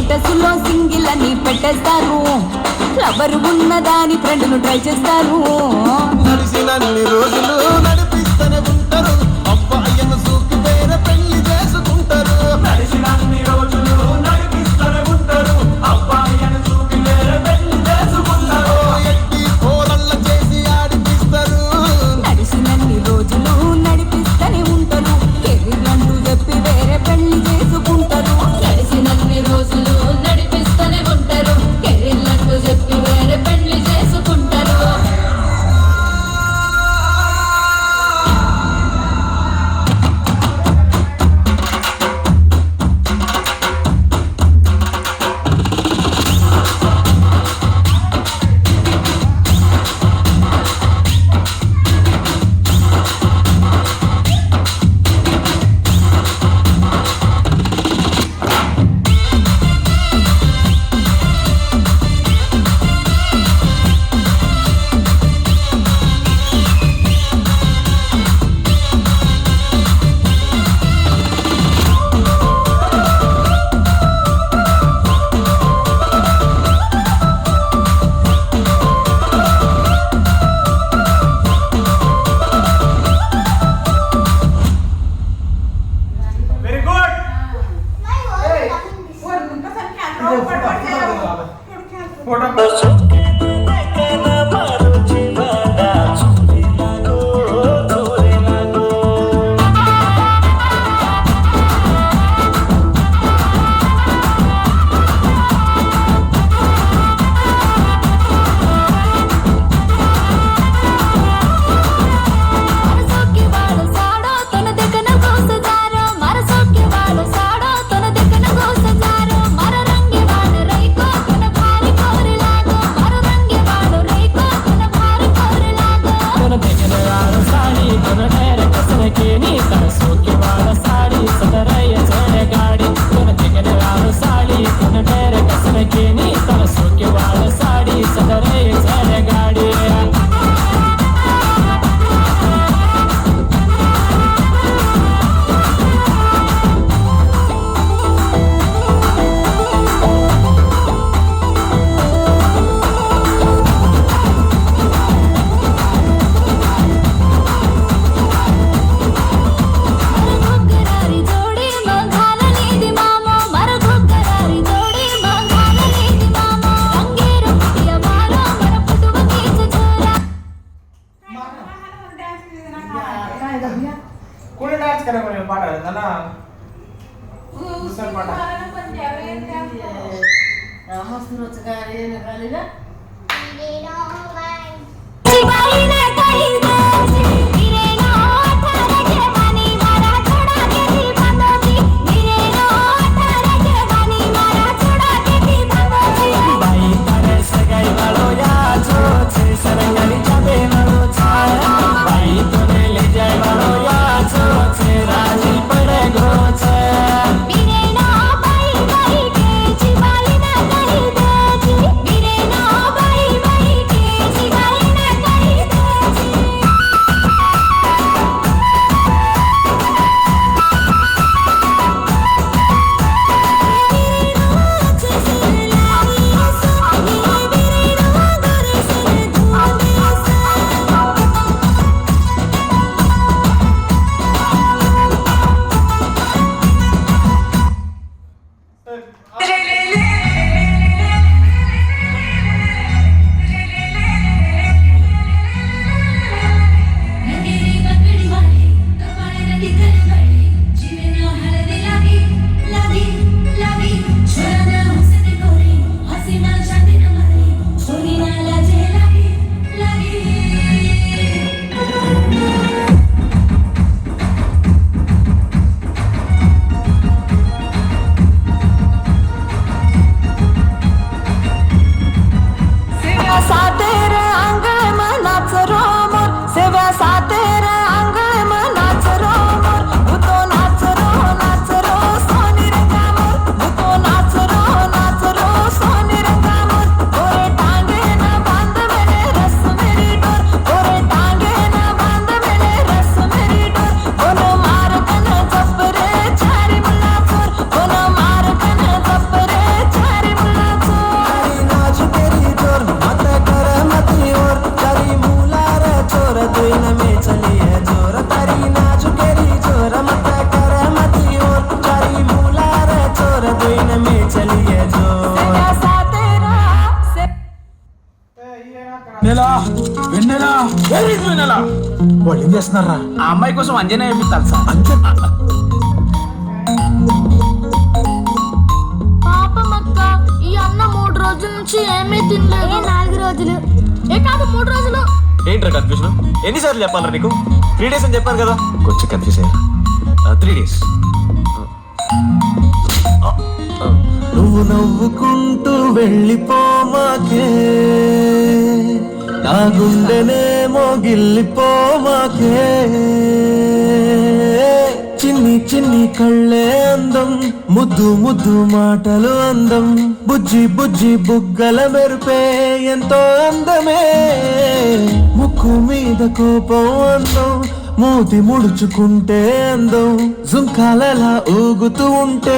Status లో single అని పెట్టేస్తారు, లవర్ ఉన్నదాని ఫ్రెండ్ను ట్రై చేస్తారు. నడిచినన్ని రోజులు నడిపిస్తూనే ఉంటారు, అబ్బాయిను సూకి వేరే పెళ్లి చేసుకుంటారు. నడిచినన్ని రోజులు నడిపిస్తూనే ఉంటారు, అబ్బాయిను సూకి వేరే పెళ్లి చేసుకుంటారు. ఎట్టి కోలల్ల చేసి ఆడిపిస్తారు. నడిచినన్ని రోజులు నడిపిస్తూనే ఉంటారు, కెరీర్లంటూ చెప్పి వేరే పెళ్లి చేసుకుంటారు. నడిచినన్ని రోజులు నడిపిస్తూనే ఉంటారు, కెరీర్లంటూ చెప్పి వేరే పెళ్లి చేసుకుంటారు. Very good. कोणी डान्स करा कोणी पाठ ना दुसरा पाठ मस्त रोजगार ना వెన్నెలా వెన్నెలా వాళ్ళు ఏం చేస్తున్నారా? ఆ అమ్మాయి కోసం అంజనే వేపిస్తాను సార్. పాపం అక్క, ఈ అన్న 3 రోజుల నుంచి ఏమీ తినలేదు. 4 రోజులు కాదు 3 రోజులు. ఏంట్రా కన్ఫ్యూజన్? ఎన్నిసార్లు చెప్పాలరా నీకు? 3 days అని చెప్పాను కదా. కొంచెం కన్ఫ్యూజ్ అయ్యా. 3 days. నువ్వు నవ్వుకుంటూ వెళ్ళిపోమాకే, నా గుండెనేమో గిల్లిపోమాకే. చిన్ని చిన్ని కళ్ళే అందం, ముద్దు ముద్దు మాటలు అందం, బుజ్జి బుజ్జి బుగ్గల మెరుపే ఎంతో అందమే. ముక్కు మీద కోపం అందం, మూతి ముడుచుకుంటే అందం, జుంకాలలా ఊగుతూ ఉంటే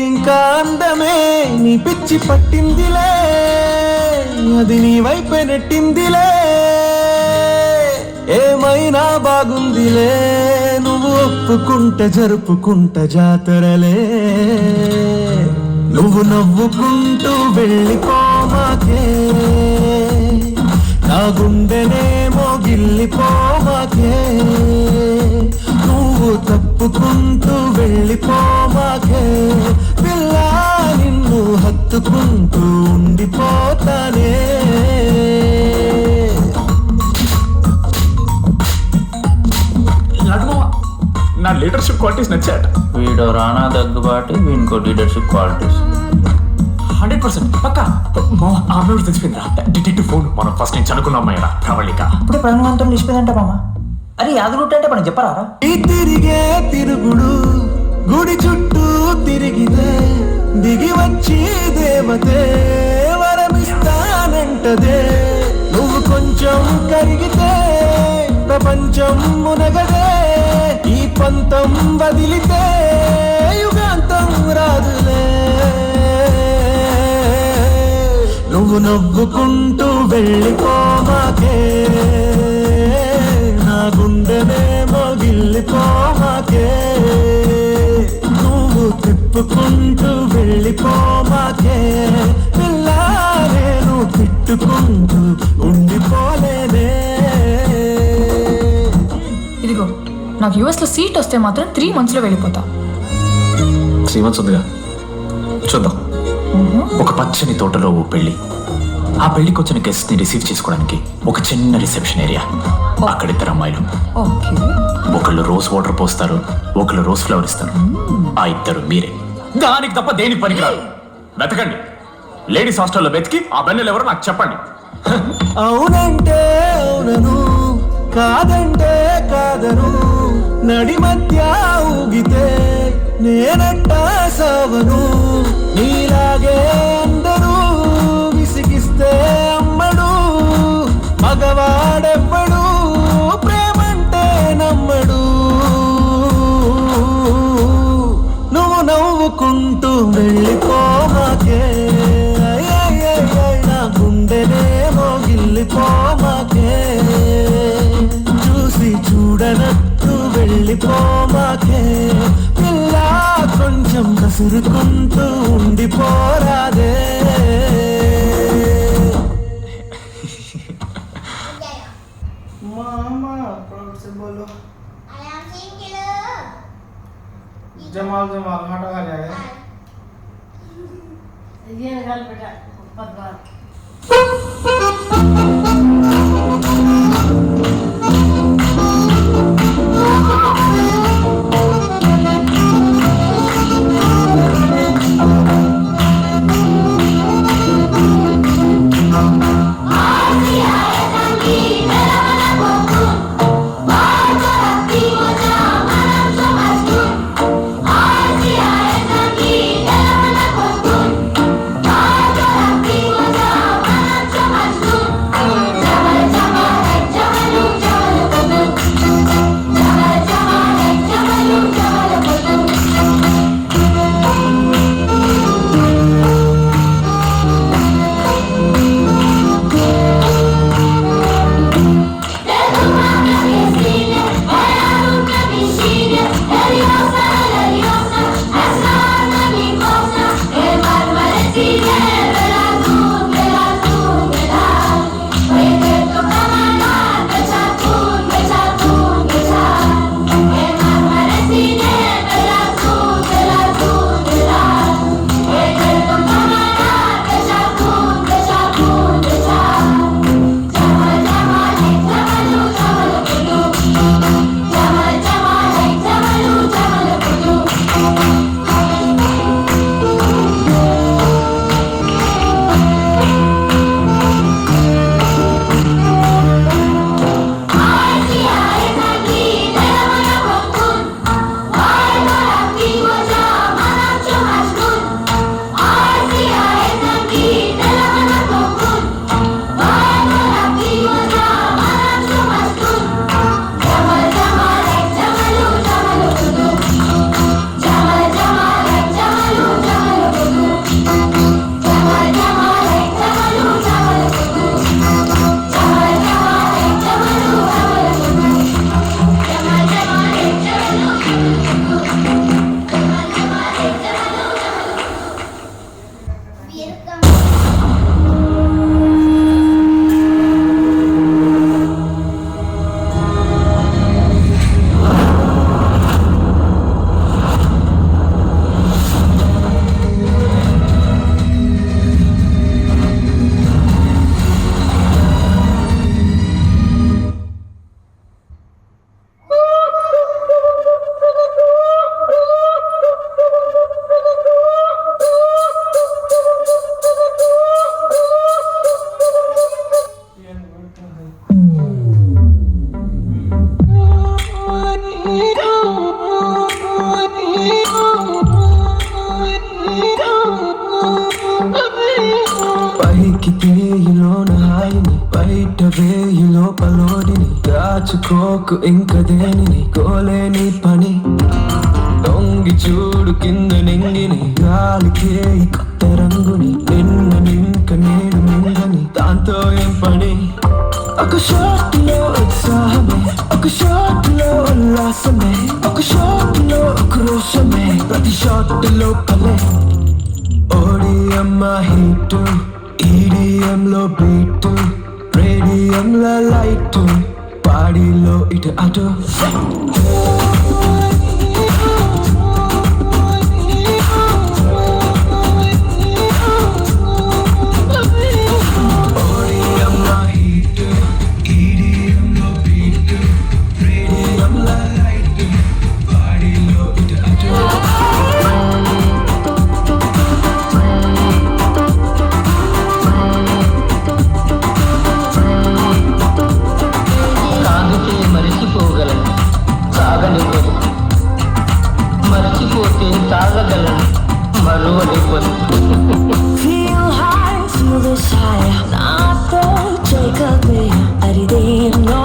ఇంకా అందమే. నీ పిచ్చి పట్టిందిలే, అది నీ వైపే నెట్టిందిలే. ఏమైనా బాగుందిలే, నువ్వు ఒప్పుకుంటే జరుపుకుంటే జాతరలే. నువ్వు నవ్వుకుంటూ వెళ్ళిపోమాకే, నా గుండెనేమో గిల్లిపోమాకే. నువ్వు తప్పుకుంటూ వెళ్ళిపోమాకే, పిల్ల నిన్ను హత్తుకుంటూ ఉండిపోతానే. నా లీడర్షిప్ క్వాలిటీస్ నచ్చాట. వీడు రానా దగ్గుబాటి, వీనికో లీడర్షిప్ క్వాలిటీస్. 100% పక్కా. ఆ అమ్మాయి తెచ్చిపోయిందిరా. Detective phone. మనం ఫస్ట్ నుంచి అనుకున్న అమ్మాయిరా ప్రవళిక. ఇప్పుడు ప్రణవంతం నిలిచిపోయిందంట మామ. అరే యాదగుట్ట అంటే మనం చెప్పరారా? ఈ తిరిగే తిరుగుడు గుడి చుట్టూ తిరిగితే, దిగి వచ్చి దేవతే వరమిస్తానంటదే. నువ్వు కొంచెం కరిగితే ప్రపంచం మునగదే. ఈ పంతం వదిలితే యుగాంతం రాదులే. నువ్వు నవ్వుకుంటూ వెళ్ళిపోమాకే, నా గుండెనేమో గిల్లిపోమాకే. నువ్వు తిప్పుకుంటూ వెళ్ళిపోమాకే, పిల్ల నేను తిట్టుకుంటూ ఉండిపోలేనే. ఇదిగో నాకు యుఎస్ లో సీట్ వస్తే మాత్రం 3 months లో వెళ్ళిపోతా. 3 months ఉందిగా, చూద్దాం. ఒక పచ్చని తోటలో ఓ పెళ్లి. ఆ పెళ్లికి వచ్చిన గెస్ట్ ని రిసీవ్ చేసుకోవడానికి ఒక చిన్న రిసెప్షన్ ఏరియా. అక్కడ 2 అమ్మాయిలు. ఓకే. ఒకళ్ళు రోజ్ వాటర్ పోస్తారు, ఒకళ్ళు రోజ్ ఫ్లవర్ ఇస్తారు. ఆ 2 మీరే. దానికి తప్ప దేనికి పనికిరాదు. వెతకండి. లేడీస్ హాస్టల్లో వెతికి ఆ బెన్నెలు ఎవరో నాకు చెప్పండి. అవునంటే అవునను, కాదంటే కాదను, నడి మధ్య ఊగితే నేనట్టా సావను. నీలాగే అందరూ విసిగిస్తే అమ్మడు, మగవాడెవ్వడు ప్రేమంటే నమ్మడు. నువ్వు నవ్వుకుంటూ వెళ్ళిపోమాకే, నా గుండెనేమో గిల్లిపోమాకే. చూసి చూడనట్టు వెళ్ళిపోమాకే, పిల్ల కొంచెం కసురుకుంటూ ఉండిపోరాదే. जमाल जमाल हटा आ जाएगा. ये निकाल बेटा पदवार. పైకి తేయిలోన హాయిని బయట వేయి లోపలోడిని దాచుకోకు ఇంక దేనిని కోలేని పని దొంగి చూడు కింద నింగిని గాలికే ఈ కొత్త రంగుని నిన్న నింక నేడు నిందని దాంతో ఏం పని ఒక షాట్ లో ఉత్సాహమే ఒక షాట్ లో ఉల్లాసమే ఒక షాట్ లో క్రోషమే ప్రతి షాట్ లో పలే ఓడిఎం హీటు ఈడిఎం లో బీటు రేడియం లో లైట్ బాడీలో ఇటు అటు ఓడిఎం లో హీటు ఈడిఎం లో బీటు రేడియం లో లైట్ బాడీలో ఇటు అటు తాగితే మరిచిపోగలను తాగలేవదు మర్చిపోతే తాగగలను మరువలేవదు Feel high, feel this high. నాతో చేయకపోతే అరిదేనో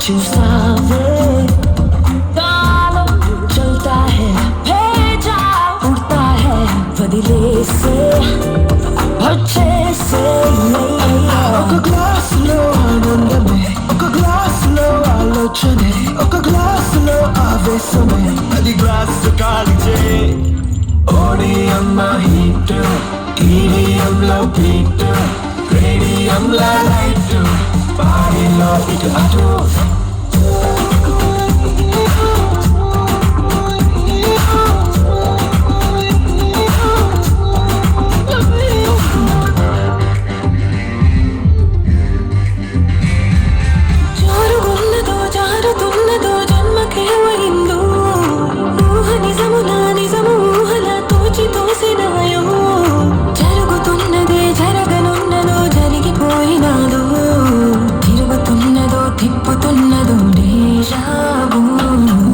చూస్తావే కాలం చల్తా హై భేజా ఉడతా హై వదిలేసే వచ్చేసే ఒక గ్లాస్ లో ఆనందమే ఒక గ్లాస్ లో ఆలోచనే ఒక గ్లాస్ లో ఆవేశమే అది గ్లాస్ కాలిచే ఓడిఎం హీట్ ఈడిఎం లో బీట్ రేడియం లో లైట్ బాడీలో ఇటు అటు జారుగున్నదో జారుతున్నదో జన్మకేమైందో ఊహ నిజము నా నిజము ఊహలా తోచి తోసినాయో జరుగుతున్నదే జరగనున్నదో జరిగిపోయినాదో తిరుగుతున్నదో తిప్పుతున్నదో డేజావు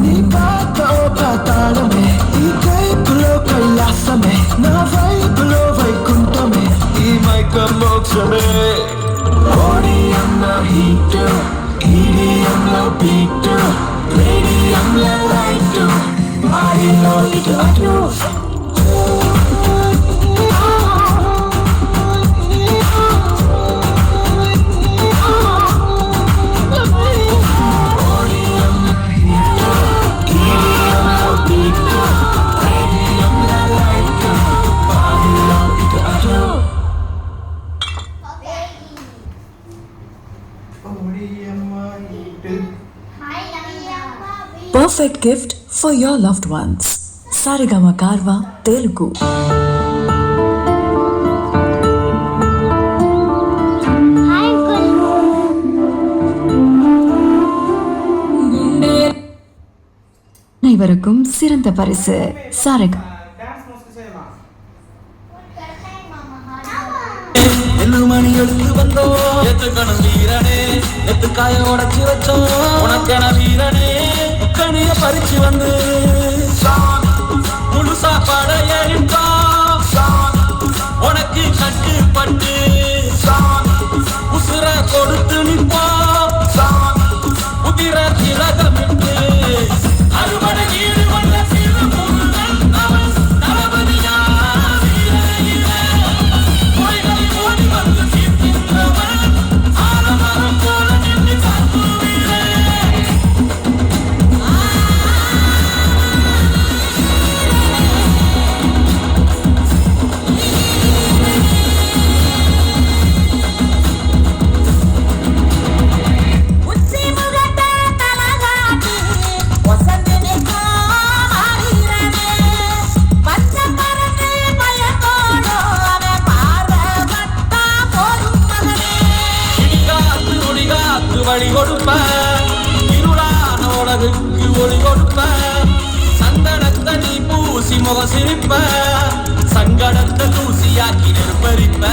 నీ పాత పాతాళమే ఈ కైపులో కైలాసమే నా వైపులో వైకుంఠమే ఈ మైక మోక్షమే ఓడిఎం హీట్ ఈడిఎం లో బీట్ రేడియం లో లైట్ బాడీలో ఇటు అటు Perfect gift for your loved ones. Sarigama Karva Telugu. அனைவருக்கும் சிறந்த பரிசு சாரகா. டான்ஸ் மோஸ்ட் செய்யலாம். மணி எழுந்து வந்தோம் எத்துக்கணும் வீரனே எத்துக்காய உடச்சி வச்சோம் உனக்கென வீரனே கனிய பறிச்சு வந்து முழு சாப்பாட எழுப்பான் உனக்கு கட்டுப்பட்டு உசுர கொடுத்து நிற்பான் உதிர திலகமிட்டு அறுபடை வீடு கொண்ட சிறு முருகன் அவன் தளபதியா வழி கொடுப்ப இருளான உலகுக்கு ஒளி கொடுப்ப சந்தனத்தை நீ பூசி முக சிரிப்ப சங்கடத்தை தூசியாக்கி நெருப்பரிப்ப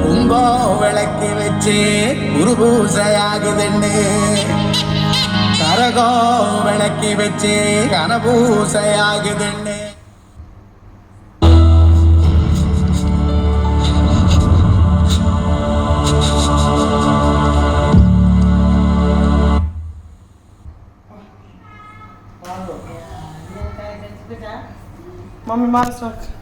உங்கோ விளக்கி வச்சு குருபூசையாகுதுன்னு கரகோ விளக்கி வச்சு கனபூசையாகுதுன்னு Mami, Marcos.